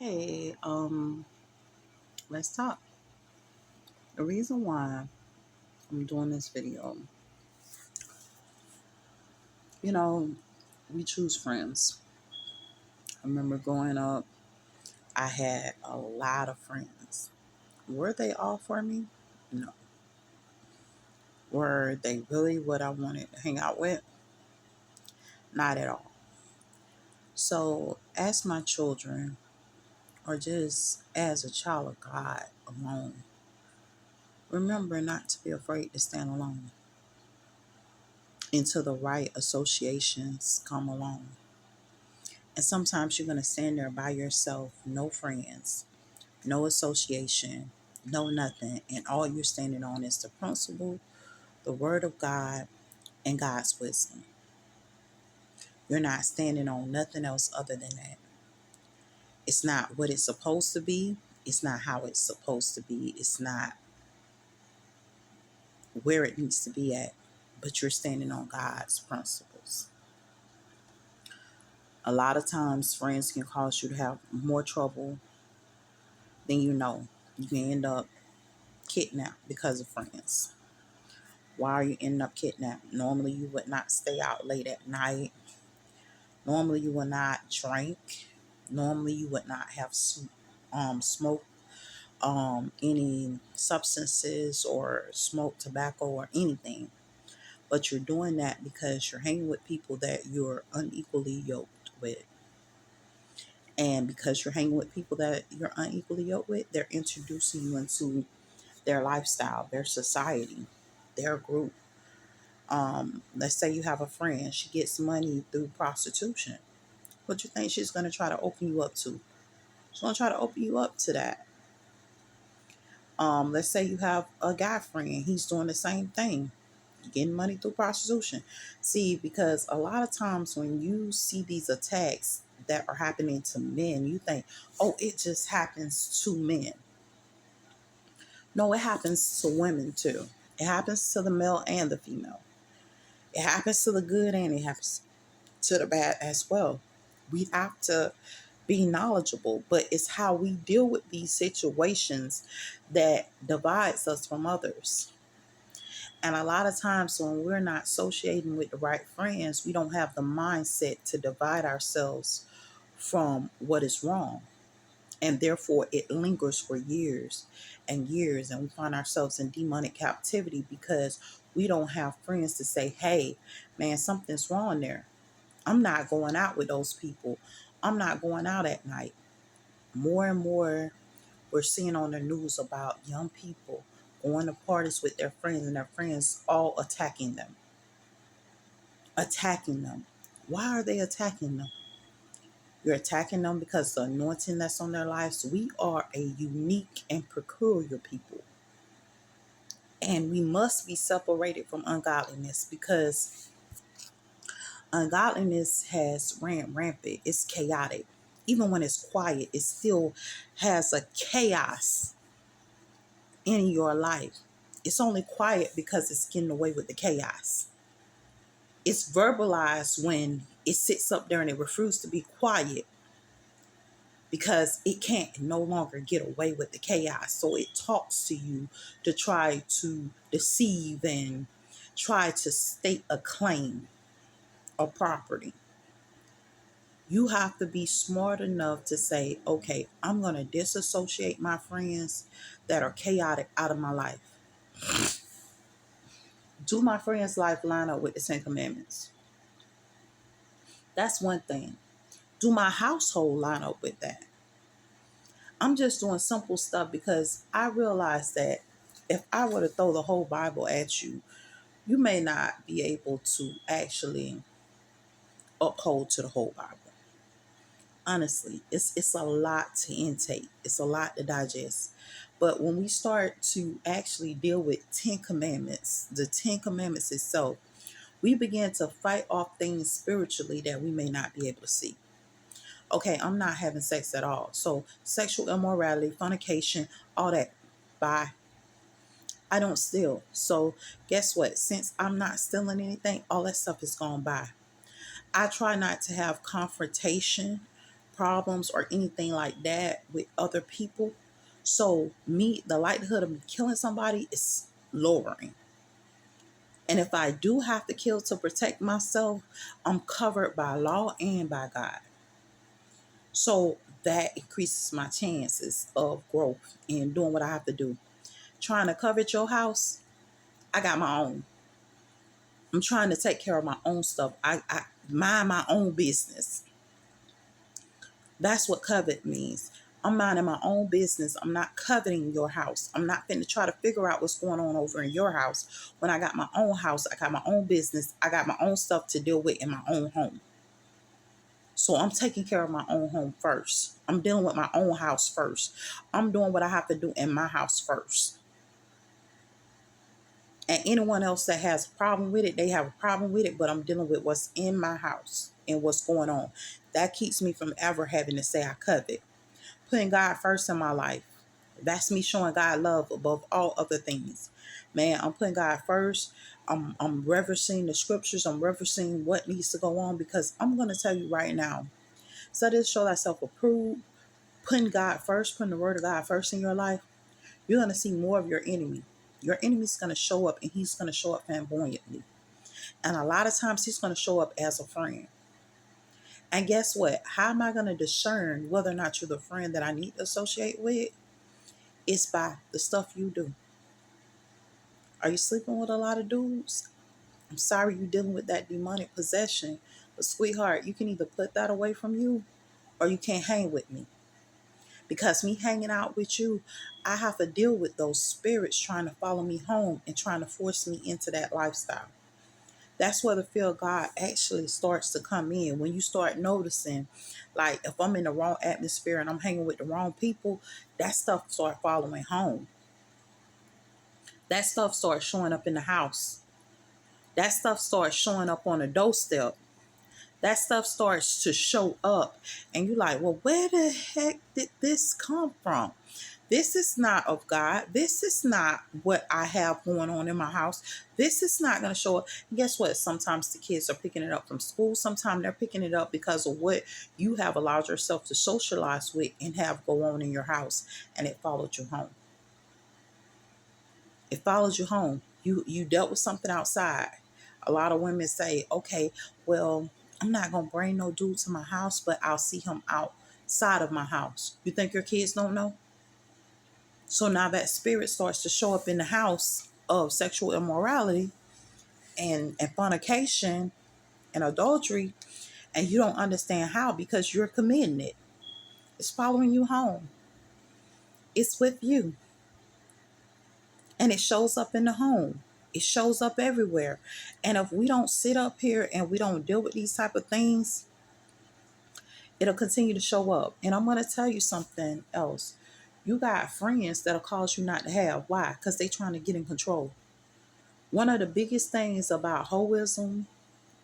Hey, let's talk. The reason why I'm doing this video, you know, we choose friends. I remember growing up, I had a lot of friends. Were they all for me? No. Were they really what I wanted to hang out with? Not at all. So, as my children, or just as a child of God alone, remember not to be afraid to stand alone until the right associations come along. And sometimes you're going to stand there by yourself, no friends, no association, no nothing. And all you're standing on is the principle, the word of God, and God's wisdom. You're not standing on nothing else other than that. It's not what it's supposed to be. It's not how it's supposed to be. It's not where it needs to be at. But you're standing on God's principles. A lot of times, friends can cause you to have more trouble than you know. You can end up kidnapped because of friends. Why are you ending up kidnapped? Normally, you would not stay out late at night. Normally, you would not drink. Normally, you would not have smoke any substances or smoke tobacco or anything. But you're doing that because you're hanging with people that you're unequally yoked with. And because you're hanging with people that you're unequally yoked with, they're introducing you into their lifestyle, their society, their group. Let's say you have a friend, she gets money through prostitution. What you think she's going to try to open you up to? She's going to try to open you up to that. Let's say you have a guy friend, he's doing the same thing, getting money through prostitution. See, because a lot of times when you see these attacks that are happening to men, you think, oh, it just happens to men. No, it happens to women too. It happens to the male and the female. It happens to the good and it happens to the bad as well. We have to be knowledgeable, but it's how we deal with these situations that divides us from others. And a lot of times when we're not associating with the right friends, we don't have the mindset to divide ourselves from what is wrong. And therefore it lingers for years and years, and we find ourselves in demonic captivity because we don't have friends to say, hey, man, something's wrong there. I'm not going out with those people. I'm not going out at night. More and more, we're seeing on the news about young people going to parties with their friends and their friends all attacking them. Attacking them. Why are they attacking them? You're attacking them because the anointing that's on their lives. We are a unique and peculiar people. And we must be separated from ungodliness because ungodliness has ran rampant. It's chaotic. Even when it's quiet, it still has a chaos in your life. It's only quiet because it's getting away with the chaos. It's verbalized when it sits up there and it refuses to be quiet because it can't no longer get away with the chaos. So it talks to you to try to deceive and try to state a claim or property. You have to be smart enough to say, okay, I'm going to disassociate my friends that are chaotic out of my life. Do my friends' life line up with the Ten Commandments? That's one thing. Do my household line up with that? I'm just doing simple stuff because I realize that if I were to throw the whole Bible at you, you may not be able to actually uphold to the whole Bible. Honestly, it's a lot to intake. It's a lot to digest. But when we start to actually deal with 10 commandments, the 10 commandments itself, we begin to fight off things spiritually that we may not be able to see. Okay, I'm not having sex at all. So sexual immorality, fornication, all that. Bye. I don't steal. So guess what? Since I'm not stealing anything, all that stuff is gone by. I try not to have confrontation problems or anything like that with other people. So the likelihood of me killing somebody is lowering. And if I do have to kill to protect myself, I'm covered by law and by God. So that increases my chances of growth and doing what I have to do. Trying to covet your house, I got my own. I'm trying to take care of my own stuff. I mind my own business. That's what covet means. I'm minding my own business. I'm not coveting your house. I'm not going to try to figure out what's going on over in your house. When I got my own house, I got my own business. I got my own stuff to deal with in my own home. So I'm taking care of my own home first. I'm dealing with my own house first. I'm doing what I have to do in my house first. And anyone else that has a problem with it, they have a problem with it, but I'm dealing with what's in my house and what's going on. That keeps me from ever having to say I covet. Putting God first in my life. That's me showing God love above all other things. Man, I'm putting God first. I'm reverencing the scriptures. I'm reverencing what needs to go on, because I'm going to tell you right now. So this show thyself approved. Putting God first, putting the word of God first in your life, you're going to see more of your enemy. Your enemy's going to show up, and he's going to show up flamboyantly. And a lot of times he's going to show up as a friend. And guess what? How am I going to discern whether or not you're the friend that I need to associate with? It's by the stuff you do. Are you sleeping with a lot of dudes? I'm sorry you're dealing with that demonic possession. But sweetheart, you can either put that away from you, or you can't hang with me. Because me hanging out with you, I have to deal with those spirits trying to follow me home and trying to force me into that lifestyle. That's where the fear of God actually starts to come in. When you start noticing, like if I'm in the wrong atmosphere and I'm hanging with the wrong people, that stuff start following home. That stuff starts showing up in the house. That stuff starts showing up on the doorstep. That stuff starts to show up. And you're like, well, where the heck did this come from? This is not of God. This is not what I have going on in my house. This is not going to show up. And guess what? Sometimes the kids are picking it up from school. Sometimes they're picking it up because of what you have allowed yourself to socialize with and have go on in your house. And it followed you home. It follows you home. You dealt with something outside. A lot of women say, okay, well, I'm not going to bring no dude to my house, but I'll see him outside of my house. You think your kids don't know? So now that spirit starts to show up in the house of sexual immorality and fornication and adultery, and you don't understand how, because you're committing it. It's following you home. It's with you. And it shows up in the home. It shows up everywhere. And if we don't sit up here and we don't deal with these type of things, it'll continue to show up. And I'm going to tell you something else. You got friends that'll cause you not to have. Why? Because they're trying to get in control. One of the biggest things about hoism,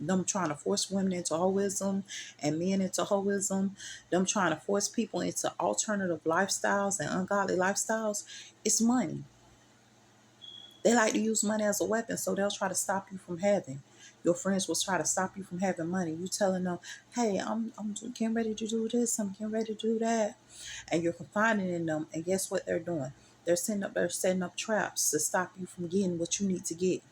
them trying to force women into hoism and men into hoism, them trying to force people into alternative lifestyles and ungodly lifestyles, it's money. They like to use money as a weapon, so they'll try to stop you from having. Your friends will try to stop you from having money. You telling them, hey, I'm getting ready to do this, I'm getting ready to do that. And you're confiding in them. And guess what they're doing? They're setting up traps to stop you from getting what you need to get.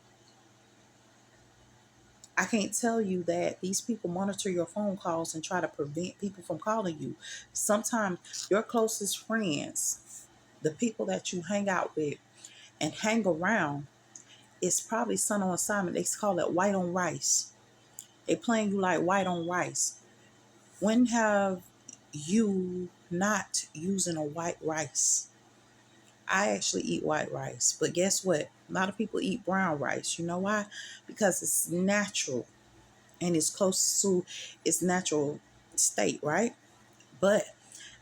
I can't tell you that these people monitor your phone calls and try to prevent people from calling you. Sometimes your closest friends, the people that you hang out with and hang around, it's probably son on assignment. They call it white on rice. They playing you like white on rice. When have you not using a white rice? I actually eat white rice, but guess what? A lot of people eat brown rice. You know why? Because it's natural and it's close to its natural state, right? But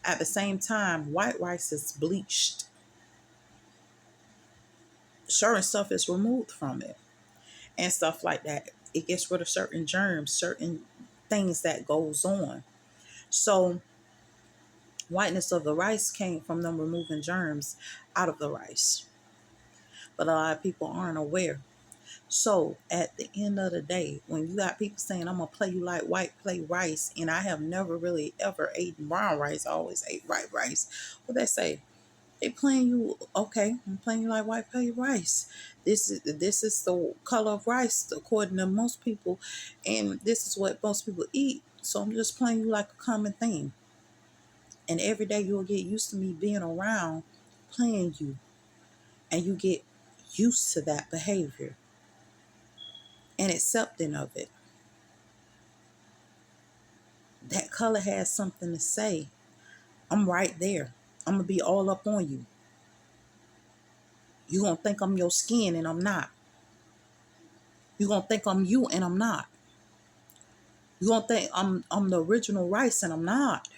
at the same time, white rice is bleached. Certain stuff is removed from it and stuff like that. It gets rid of certain germs, certain things that goes on. So whiteness of the rice came from them removing germs out of the rice. But a lot of people aren't aware. So at the end of the day, when you got people saying, I'm going to play you like white, play rice, and I have never really ever eaten brown rice, I always ate white rice. What they say? They playing you, okay, I'm playing you like white, play rice. This is the color of rice according to most people, and this is what most people eat. So I'm just playing you like a common thing. And every day you'll get used to me being around playing you, and you get used to that behavior and accepting of it. That color has something to say. I'm right there. I'm going to be all up on you. You're going to think I'm your skin and I'm not. You're going to think I'm you and I'm not. You're going to think I'm the original rice and I'm not.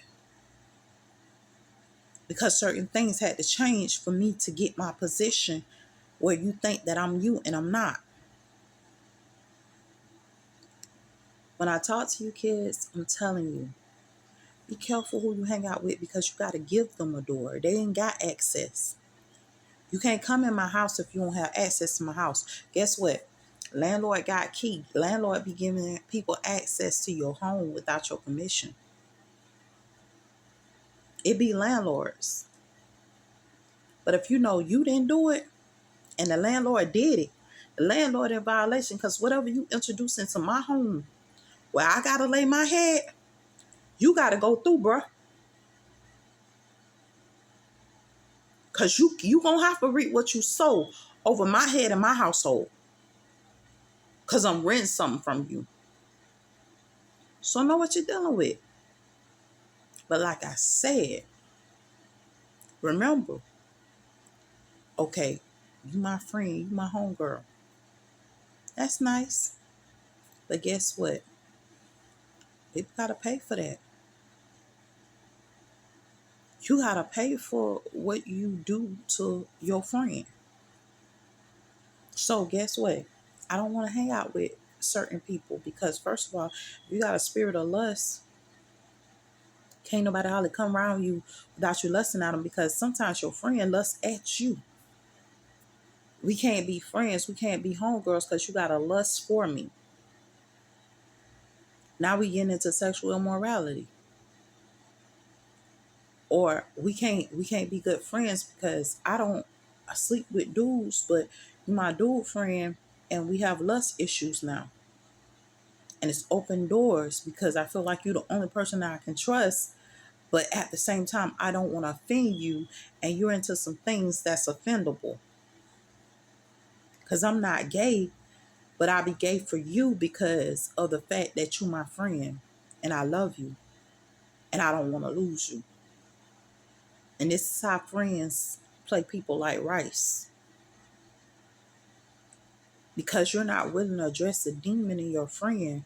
Because certain things had to change for me to get my position where you think that I'm you and I'm not. When I talk to you kids, I'm telling you, be careful who you hang out with because you got to give them a door. They ain't got access. You can't come in my house if you don't have access to my house. Guess what? Landlord got key. Landlord be giving people access to your home without your permission. It be landlords. But if you know you didn't do it and the landlord did it, the landlord in violation because whatever you introduce into my home where I got to lay my head, you got to go through, bruh. Because you going to have to reap what you sow over my head and my household. Because I'm renting something from you. So know what you're dealing with. But like I said, remember, okay, you my friend, you my homegirl. That's nice. But guess what? People gotta pay for that. You gotta pay for what you do to your friend. So guess what? I don't want to hang out with certain people because first of all, you got a spirit of lust. Can't nobody hardly come around you without you lusting at them because sometimes your friend lusts at you. We can't be friends. We can't be homegirls because you got a lust for me. Now we getting into sexual immorality. Or we can't be good friends because I sleep with dudes, but you're my dude friend and we have lust issues now. And it's open doors because I feel like you're the only person that I can trust. But at the same time, I don't want to offend you and you're into some things that's offendable. Because I'm not gay, but I'll be gay for you because of the fact that you're my friend and I love you and I don't want to lose you. And this is how friends play people like rice. Because you're not willing to address the demon in your friend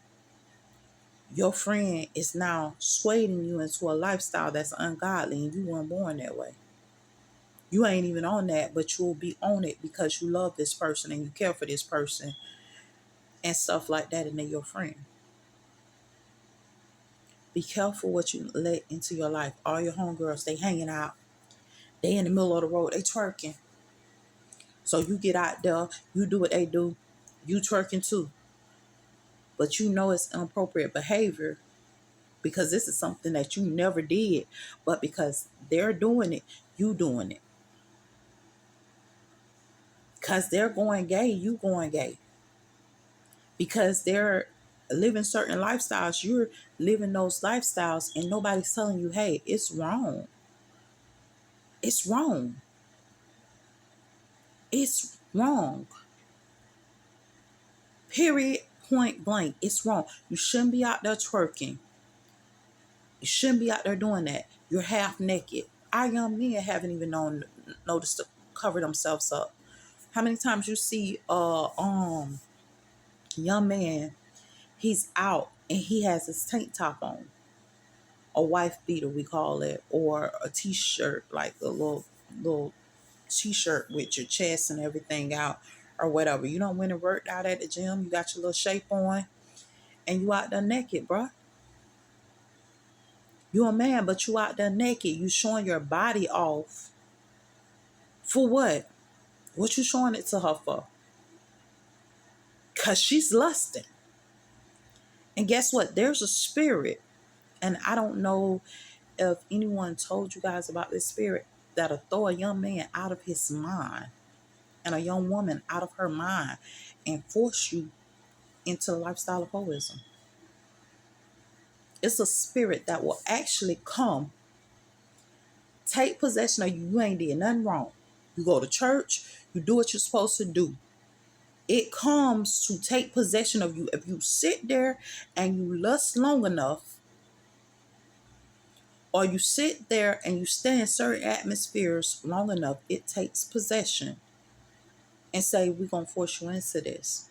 is now swaying you into a lifestyle that's ungodly and you weren't born that way. You ain't even on that, but you'll be on it because you love this person and you care for this person and stuff like that, and they're your friend. Be careful what you let into your life. All your homegirls, they hanging out. They in the middle of the road, they twerking. So you get out there, you do what they do, you twerking too. But you know it's inappropriate behavior because this is something that you never did. But because they're doing it, you doing it. Because they're going gay, you going gay. Because they're living certain lifestyles, you're living those lifestyles and nobody's telling you, hey, it's wrong. It's wrong. It's wrong. Period. Point blank. It's wrong. You shouldn't be out there twerking. You shouldn't be out there doing that. You're half naked. Our young men haven't even noticed to cover themselves up. How many times you see young man, he's out and he has his tank top on, a wife beater we call it, or a t-shirt, like a little t-shirt with your chest and everything out, or whatever. You don't went and worked out at the gym, you got your little shape on, and you out there naked, bruh. You a man, but you out there naked. You showing your body off. For what? What you showing it to her for? because she's lusting. And guess what? There's a spirit, and I don't know if anyone told you guys about this spirit that'll throw a young man out of his mind and a young woman out of her mind and force you into the lifestyle of hoism. It's a spirit that will actually come, take possession of you. You ain't did nothing wrong. You go to church, you do what you're supposed to do. It comes to take possession of you. If you sit there and you lust long enough, or you sit there and you stay in certain atmospheres long enough, it takes possession and say, we're going to force you into this.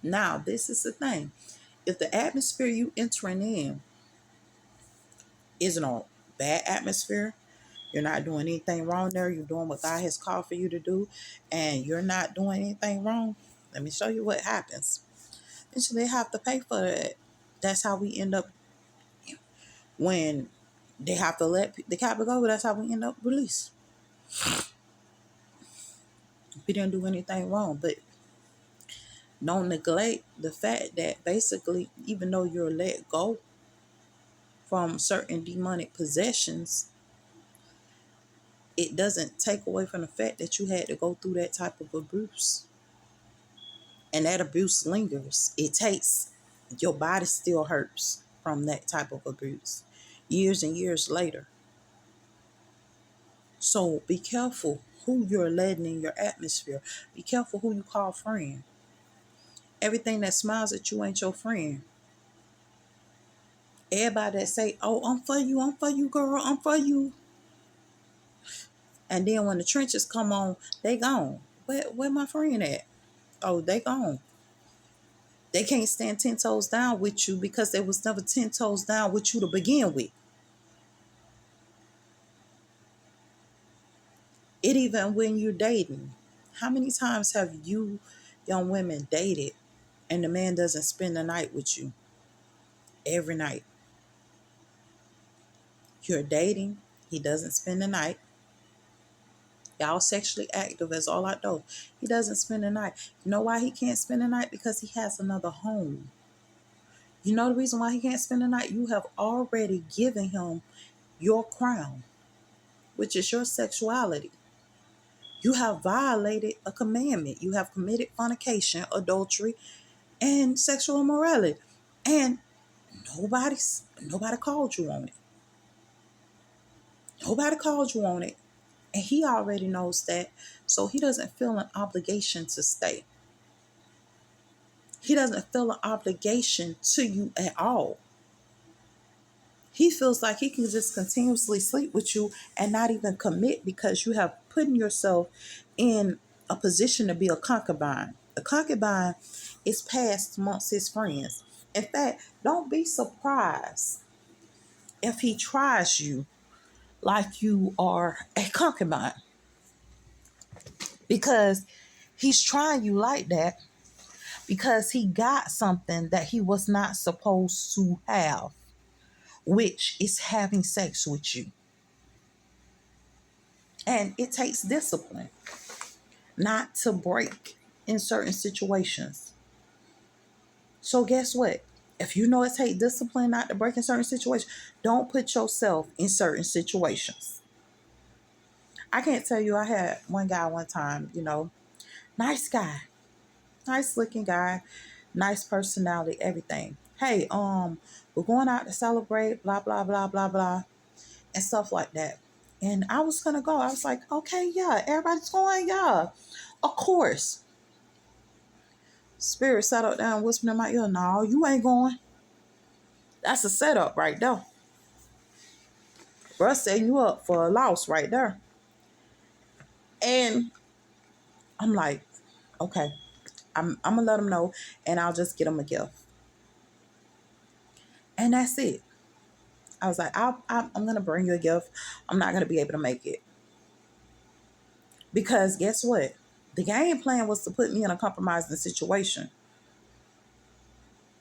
Now, this is the thing. If the atmosphere you entering in isn't a bad atmosphere, you're not doing anything wrong there, you're doing what God has called for you to do, and you're not doing anything wrong, let me show you what happens. And so they have to pay for that. That's how we end up, when they have to let the captive go, that's how we end up released. We didn't do anything wrong, but don't neglect the fact that basically, even though you're let go from certain demonic possessions, it doesn't take away from the fact that you had to go through that type of abuse. And that abuse lingers. It takes, your body still hurts from that type of abuse years and years later. So be careful who you're letting in your atmosphere. Be careful who you call friend. Everything that smiles at you ain't your friend. Everybody that say, oh, I'm for you, girl, I'm for you. And then when the trenches come on, they gone. Where my friend at? Oh, they gone. They can't stand 10 toes down with you because they was never 10 toes down with you to begin with. It even when you're dating. How many times have you young women dated and the man doesn't spend the night with you every night? You're dating, he doesn't spend the night. Y'all sexually active as all I know. He doesn't spend the night. You know why he can't spend the night? Because he has another home. You know the reason why he can't spend the night? You have already given him your crown, which is your sexuality. You have violated a commandment. You have committed fornication, adultery, and sexual immorality. And nobody called you on it. Nobody called you on it. And he already knows that. So he doesn't feel an obligation to stay. He doesn't feel an obligation to you at all. He feels like he can just continuously sleep with you and not even commit because you have put yourself in a position to be a concubine. A concubine is passed amongst his friends. In fact, don't be surprised if he tries you like you are a concubine, because he's trying you like that because he got something that he was not supposed to have, which is having sex with you. And it takes discipline not to break in certain situations. So guess what? If you know it takes discipline not to break in certain situations, don't put yourself in certain situations. I can't tell you, I had one guy one time, nice guy, nice looking guy, nice personality, everything. Hey, we're going out to celebrate, blah, blah, blah, blah, blah, and stuff like that. And I was going to go. I was like, okay, yeah, everybody's going, yeah, of course. Spirit settled down, whispered in my ear, no, you ain't going. That's a setup right there. Bruh setting you up for a loss right there. And I'm like, okay, I'm going to let him know, and I'll just get him a gift. And that's it. I was like, I'm going to bring you a gift. I'm not going to be able to make it. Because guess what? The game plan was to put me in a compromising situation.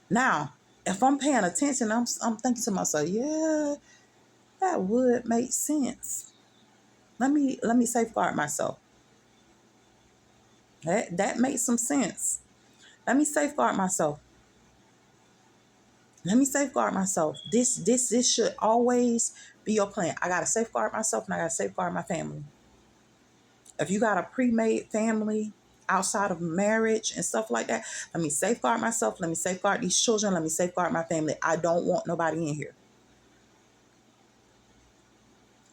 Now, if I'm paying attention, I'm thinking to myself, yeah, that would make sense. Let me safeguard myself. That makes some sense. Let me safeguard myself. Let me safeguard myself. This should always be your plan. I gotta safeguard myself and I gotta safeguard my family. If you got a pre-made family outside of marriage and stuff like that, let me safeguard myself. Let me safeguard these children. Let me safeguard my family. I don't want nobody in here.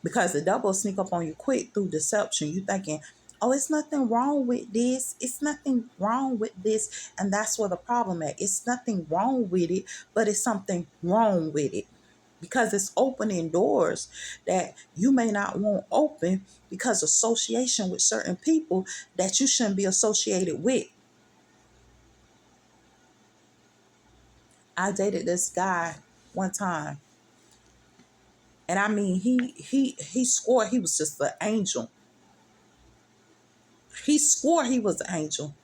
Because the devil will sneak up on you quick through deception. You thinking, oh, it's nothing wrong with this. It's nothing wrong with this. And that's where the problem is. It's nothing wrong with it, but it's something wrong with it. Because it's opening doors that you may not want open because of association with certain people that you shouldn't be associated with. I dated this guy one time. And I mean, he swore he was just an angel. He swore he was an angel.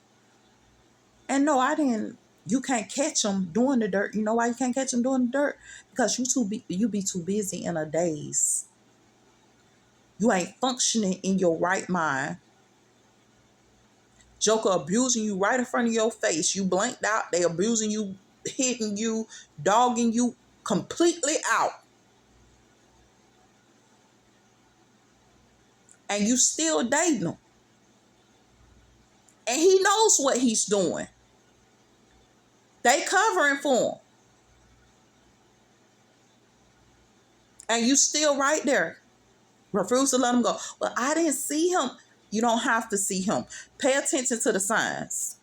And no, I didn't. You can't catch him doing the dirt. You know why you can't catch him doing the dirt? Because you be too busy in a daze. You ain't functioning in your right mind. Joker abusing you right in front of your face. You blanked out. They abusing you, hitting you, dogging you completely out. And you still dating him. And he knows what he's doing. They covering for him. And you still right there. Refuse to let him go. But I didn't see him. You don't have to see him. Pay attention to the signs.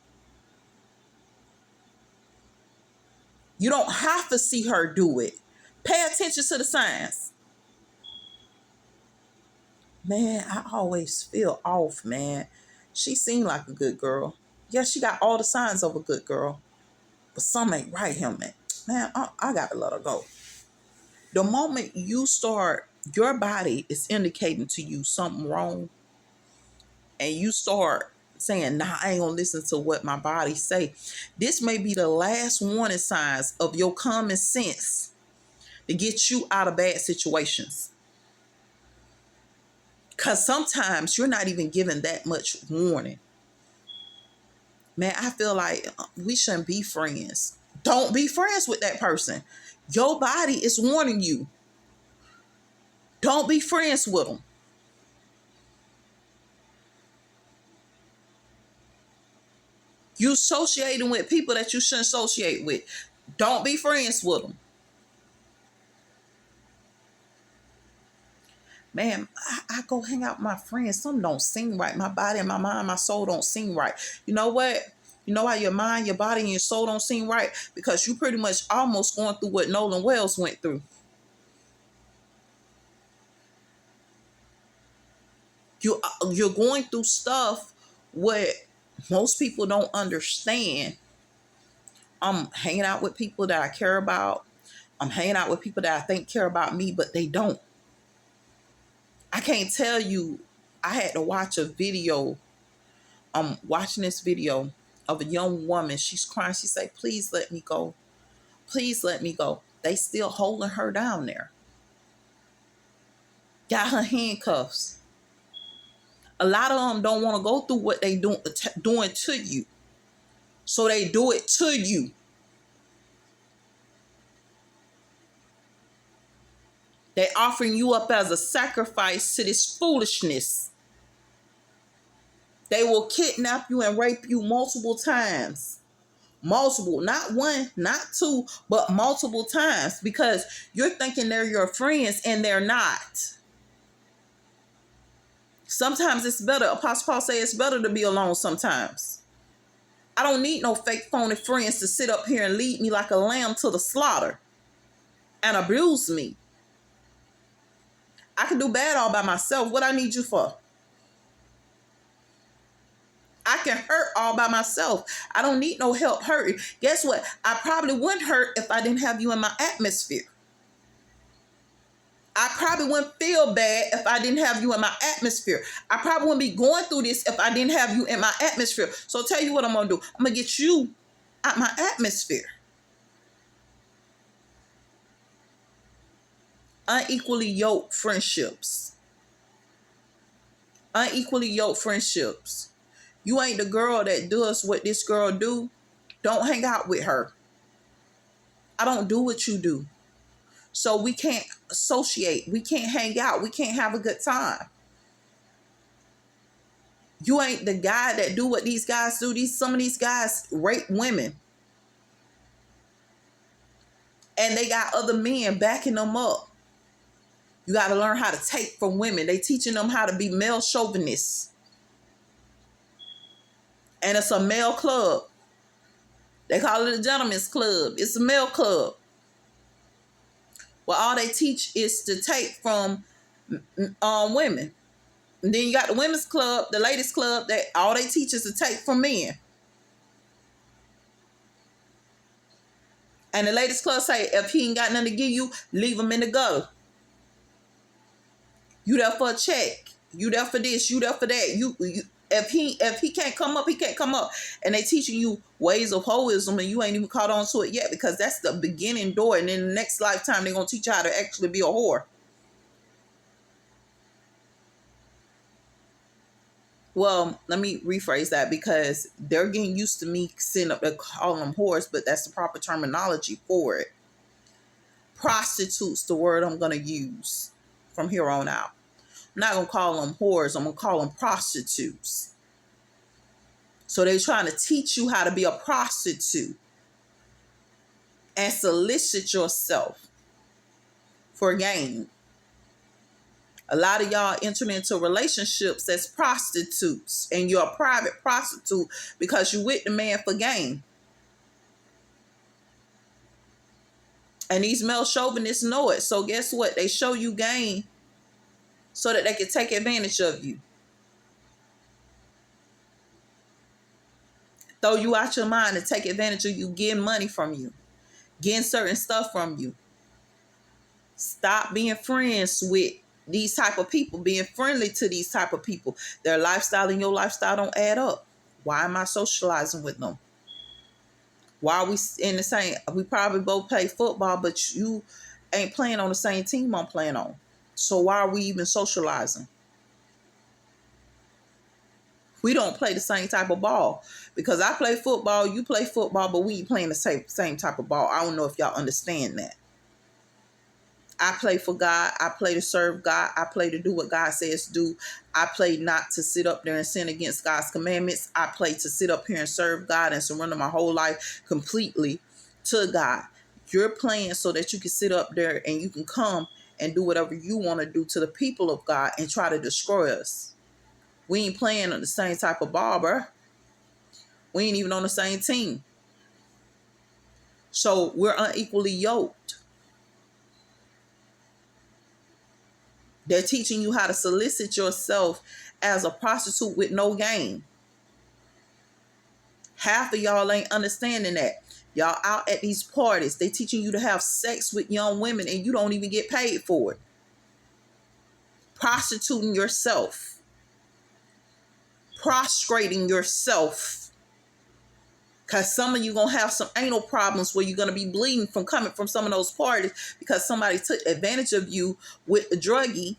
You don't have to see her do it. Pay attention to the signs. Man, I always feel off, man. She seemed like a good girl. Yeah, she got all the signs of a good girl. But some ain't right here, man. Man, I gotta let her go. The moment you start, your body is indicating to you something wrong, and you start saying, nah, I ain't gonna listen to what my body say. This may be the last warning signs of your common sense to get you out of bad situations. Because sometimes you're not even given that much warning. Man, I feel like we shouldn't be friends. Don't be friends with that person. Your body is warning you. Don't be friends with them. You associating with people that you shouldn't associate with. Don't be friends with them. Man, I go hang out with my friends. Something don't seem right. My body and my mind, my soul don't seem right. You know what? You know why your mind, your body, and your soul don't seem right? Because you pretty much almost going through what Nolan Wells went through. You're going through stuff what most people don't understand. I'm hanging out with people that I care about. I'm hanging out with people that I think care about me, but they don't. I can't tell you. I had to watch a video. I'm watching this video of a young woman. She's crying. She said, please let me go. Please let me go. They still holding her down there. Got her handcuffs. A lot of them don't want to go through what they doing to you. So they do it to you. They offering you up as a sacrifice to this foolishness. They will kidnap you and rape you multiple times. Multiple, not one, not two, but multiple times, because you're thinking they're your friends and they're not. Sometimes it's better. Apostle Paul says it's better to be alone sometimes. I don't need no fake phony friends to sit up here and lead me like a lamb to the slaughter and abuse me. I can do bad all by myself. What I need you for? I can hurt all by myself. I don't need no help hurting. Guess what? I probably wouldn't hurt if I didn't have you in my atmosphere. I probably wouldn't feel bad if I didn't have you in my atmosphere. I probably wouldn't be going through this if I didn't have you in my atmosphere. So I'll tell you what I'm going to do. I'm going to get you out my atmosphere. Unequally yoked friendships. Unequally yoked friendships. You ain't the girl that does what this girl do. Don't hang out with her. I don't do what you do. So we can't associate. We can't hang out. We can't have a good time. You ain't the guy that do what these guys do. Some of these guys rape women. And they got other men backing them up. You got to learn how to take from women. They teaching them how to be male chauvinists. And it's a male club. They call it a gentleman's club. It's a male club. Well, all they teach is to take from women. And then you got the women's club, the ladies' club, that all they teach is to take from men. And the ladies' club say, if he ain't got nothing to give you, leave him in the gutter. You there for a check. You there for this. You there for that. If he can't come up, he can't come up. And they teaching you ways of hoism, and you ain't even caught on to it yet, because that's the beginning door. And in the next lifetime, they're going to teach you how to actually be a whore. Well, let me rephrase that, because they're getting used to me sitting up there calling them whores, but that's the proper terminology for it. Prostitutes, the word I'm going to use from here on out. I'm not going to call them whores. I'm going to call them prostitutes. So they're trying to teach you how to be a prostitute and solicit yourself for gain. A lot of y'all entering into relationships as prostitutes, and you're a private prostitute because you with the man for gain. And these male chauvinists know it. So guess what? They show you gain so that they can take advantage of you. Throw you out your mind and take advantage of you, getting money from you, getting certain stuff from you. Stop being friends with these type of people, being friendly to these type of people. Their lifestyle and your lifestyle don't add up. Why am I socializing with them? Why are we in the same? We probably both play football, but you ain't playing on the same team I'm playing on. So why are we even socializing? We don't play the same type of ball, because I play football, you play football, but we ain't playing the same type of ball. I don't know if y'all understand that. I play for God. I play to serve God. I play to do what God says do. I play not to sit up there and sin against God's commandments. I play to sit up here and serve God and surrender my whole life completely to God. You're playing so that you can sit up there and you can come and do whatever you want to do to the people of God and try to destroy us. We ain't playing on the same type of ball, bro. We ain't even on the same team. So we're unequally yoked. They're teaching you how to solicit yourself as a prostitute with no gain. Half of y'all ain't understanding that. Y'all out at these parties. They teaching you to have sex with young women and you don't even get paid for it. Prostituting yourself. Prostrating yourself. Because some of you going to have some anal problems where you're going to be bleeding from coming from some of those parties because somebody took advantage of you with the druggie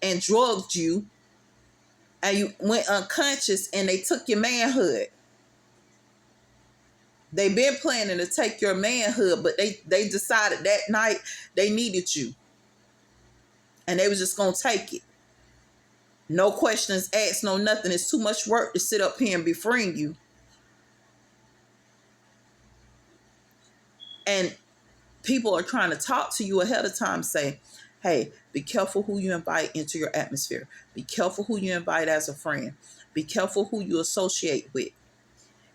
and drugged you, and you went unconscious and they took your manhood. They've been planning to take your manhood, but they decided that night they needed you. And they was just going to take it. No questions asked, no nothing. It's too much work to sit up here and befriend you. And people are trying to talk to you ahead of time, say, hey, be careful who you invite into your atmosphere. Be careful who you invite as a friend. Be careful who you associate with.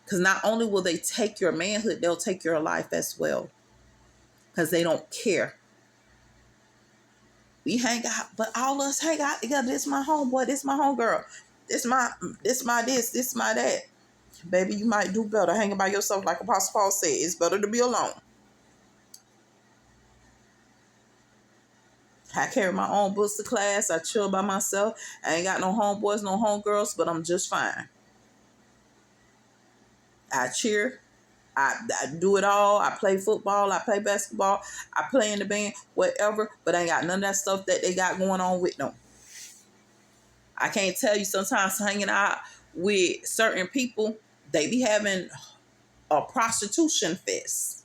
Because not only will they take your manhood, they'll take your life as well. Because they don't care. We hang out, but all of us hang out together. This my homeboy, this my homegirl. This my that. Baby, you might do better hanging by yourself, like Apostle Paul said. It's better to be alone. I carry my own books to class. I chill by myself. I ain't got no homeboys, no homegirls, but I'm just fine. I cheer. I do it all. I play football. I play basketball. I play in the band, whatever. But I ain't got none of that stuff that they got going on with them. I can't tell you, sometimes hanging out with certain people, they be having a prostitution fest.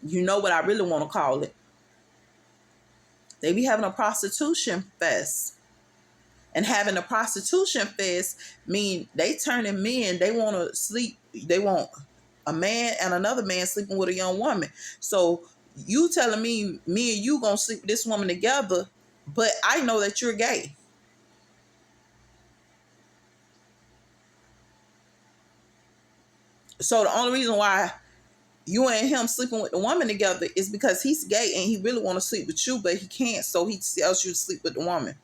You know what I really want to call it. They be having a prostitution fest. And having a prostitution fest mean they turning men, they want to sleep, they want a man and another man sleeping with a young woman. So you telling me and you gonna sleep with this woman together, but I know that you're gay. So the only reason why you and him sleeping with the woman together is because he's gay and he really want to sleep with you, but he can't, so he tells you to sleep with the woman.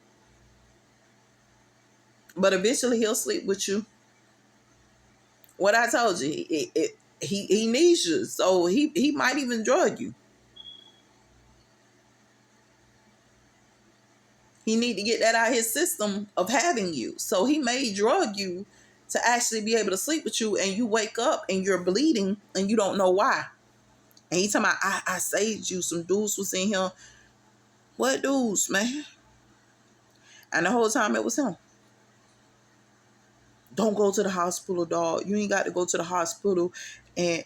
But eventually he'll sleep with you. What I told you, he needs you, so he might even drug you. He need to get that out of his system of having you. So he may drug you to actually be able to sleep with you, and you wake up and you're bleeding and you don't know why. And he talking about, I saved you. Some dudes was in here. What dudes, man? And the whole time it was him. Don't go to the hospital, dog. You ain't got to go to the hospital and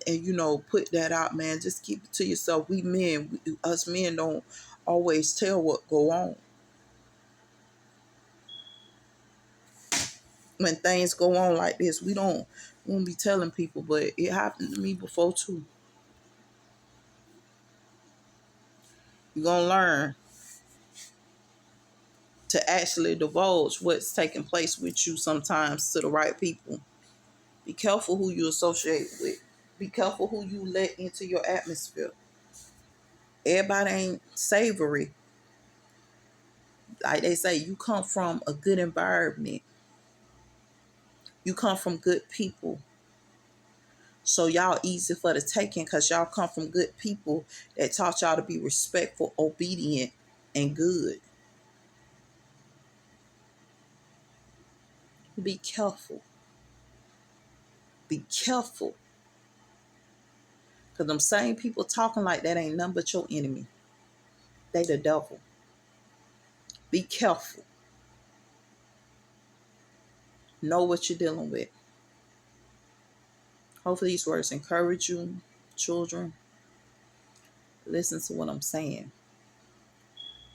you know, put that out, man. Just keep it to yourself. We men, us men don't always tell what go on. When things go on like this, we won't be telling people, but it happened to me before too. You're gonna learn to actually divulge what's taking place with you sometimes to the right people. Be careful who you associate with. Be careful who you let into your atmosphere. Everybody ain't savory. Like they say, you come from a good environment. You come from good people. So y'all easy for the taking because y'all come from good people that taught y'all to be respectful, obedient, and good. Be careful. Be careful. Because them same people talking like that ain't nothing but your enemy. They the devil. Be careful. Know what you're dealing with. Hopefully these words encourage you, children. Listen to what I'm saying.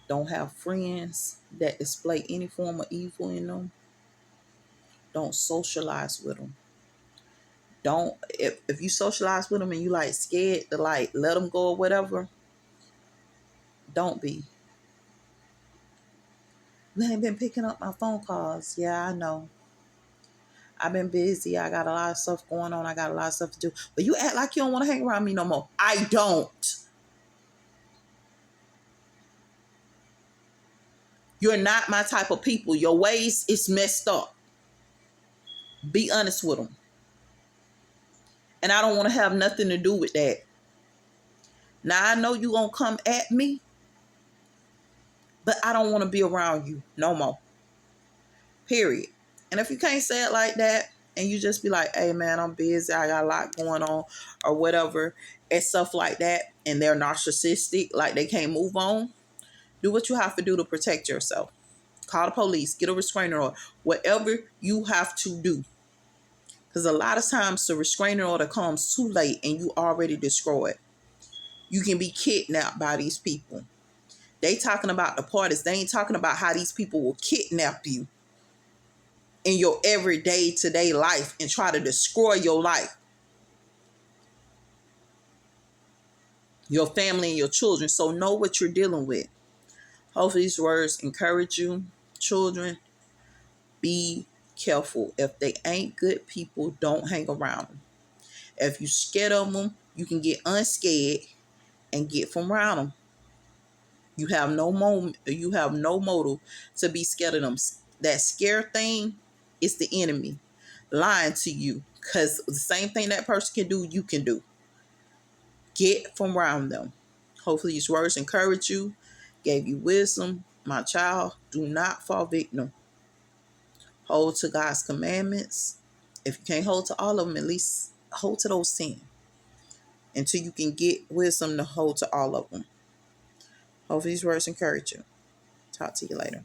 Don't have friends that display any form of evil in them. Don't socialize with them. Don't, if you socialize with them and you like scared to like let them go or whatever, don't be. You ain't been picking up my phone calls. Yeah, I know. I've been busy. I got a lot of stuff going on. I got a lot of stuff to do. But you act like you don't want to hang around me no more. I don't. You're not my type of people. Your ways is messed up. Be honest with them. And I don't want to have nothing to do with that. Now, I know you're going to come at me, but I don't want to be around you no more. Period. And if you can't say it like that, and you just be like, hey, man, I'm busy. I got a lot going on or whatever, and stuff like that, and they're narcissistic, like they can't move on, do what you have to do to protect yourself. Call the police. Get a restraining order. Whatever you have to do. Because a lot of times the restraining order comes too late and you already destroyed. You can be kidnapped by these people. They talking about the parties. They ain't talking about how these people will kidnap you in your everyday today life and try to destroy your life, your family, and your children. So know what you're dealing with. Hopefully these words encourage you. Children, be careful. If they ain't good people, don't hang around them. If you scared of them, you can get unscared and get from around them. You have no motive to be scared of them. That scare thing is the enemy lying to you, because the same thing that person can do, you can do. Get from around them. Hopefully these words encourage you, gave you wisdom. My child, do not fall victim. Hold to God's commandments. If you can't hold to all of them, at least hold to those 10 until you can get wisdom to hold to all of them. Hopefully these words encourage you. Talk to you later.